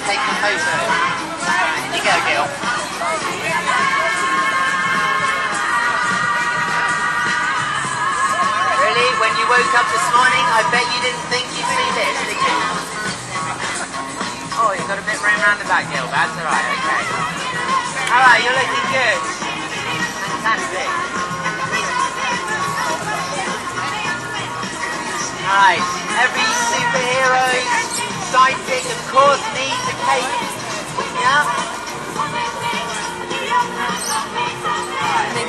taking a photo. In you go, Gil. Really? When you woke up this morning, I bet you didn't think you'd see this, did you? Oh, you've got a bit room around the back, Gil. That's alright, okay. Alright, you're looking good. Fantastic. Alright, every superhero, sidekick, of course, needs a cape. Yeah?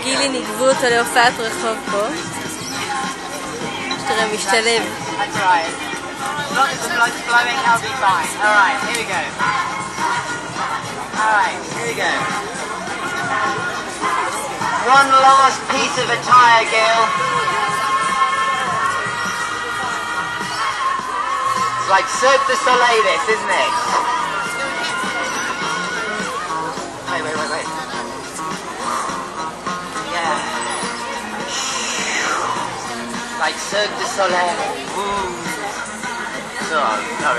גילי נגבו אותו להופעת רחוב פה. תראה, משתלב. That's right. As long as the blood's flowing, I'll be fine. Alright, here we go. Alright, here we go. One last piece of attire, Gil. It's like Cirque du Soleil, this, isn't it? Wait. Yeah. Like Cirque du Soleil. Ooh. No,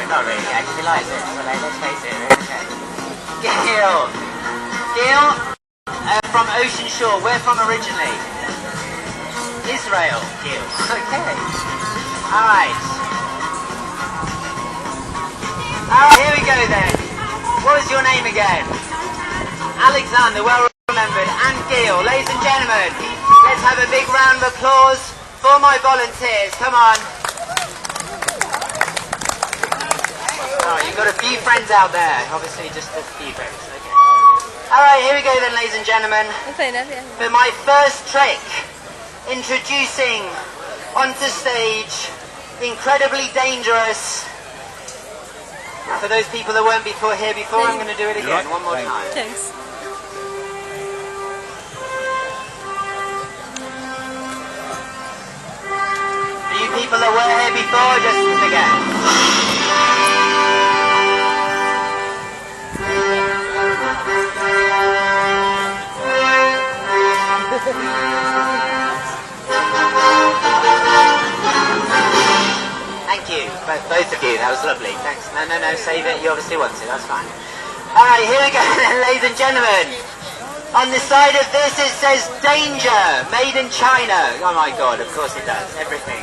not really. I actually like Cirque du Soleil, let's face it. Okay. Gil, from Ocean Shore. Where from originally? Israel, Gil. Okay. Alright. Alright, here we go then. What was your name again? Alexander, well remembered. And Gil. Ladies and gentlemen, let's have a big round of applause for my volunteers. Come on. Oh, you've got a few friends out there. Obviously, just a few friends. Okay. Alright, here we go then, ladies and gentlemen. For my first trick, introducing onto stage the incredibly dangerous. For those people that weren't here before, I'm going to do it again one more time. Thanks. For you people that weren't here before, just again. Thank you, both of you, that was lovely, thanks. No, save it, you obviously want it, that's fine. Alright, here we go then, ladies and gentlemen. On the side of this it says danger, made in China. Oh my god, of course it does, everything.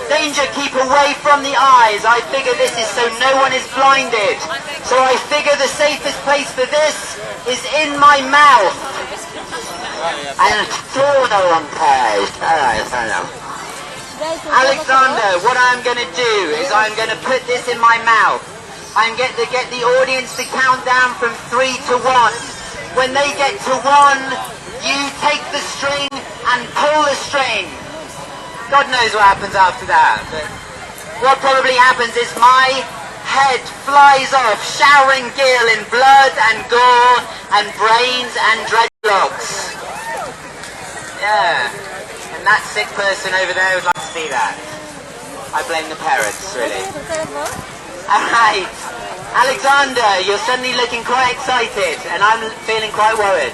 Danger, keep away from the eyes. I figure this is so no one is blinded. So I figure the safest place for this is in my mouth. And still no one cares. Alright, fair enough. Alexander, what I'm going to do is I'm going to put this in my mouth. I'm going to get the audience to count down from 3 to 1. When they get to 1, you take the string and pull the string. God knows what happens after that. But what probably happens is my head flies off, showering Gil in blood and gore and brains and dreadlocks. Yeah. And that sick person over there would like to see that. I blame the parents, really. Alright. Alexander, you're suddenly looking quite excited, and I'm feeling quite worried.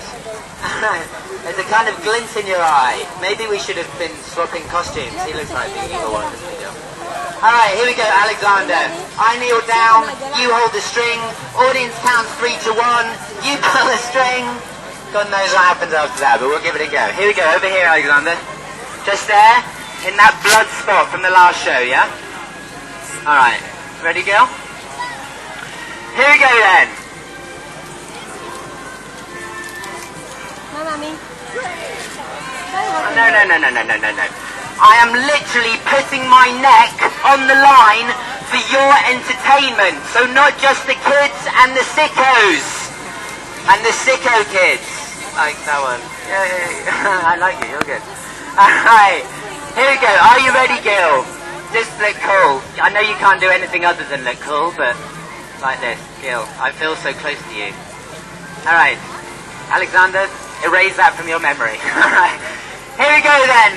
There's a kind of glint in your eye. Maybe we should have been swapping costumes. He looks like the evil one, doesn't he? Alright, here we go, Alexander. I kneel down, you hold the string, audience counts 3 to 1, you pull the string. God knows what happens after that, but we'll give it a go. Here we go, over here, Alexander. Just there, in that blood spot from the last show, yeah? Alright, ready, girl? Here we go then. No. I am literally putting my neck on the line for your entertainment. So not just the kids and the sickos. And the sicko kids. Like that one. Yeah. I like it, you're good. Alright, here we go. Are you ready, Gil? Just look cool. I know you can't do anything other than look cool, but like this, Gil. I feel so close to you. Alright, Alexander, erase that from your memory. Alright, here we go then.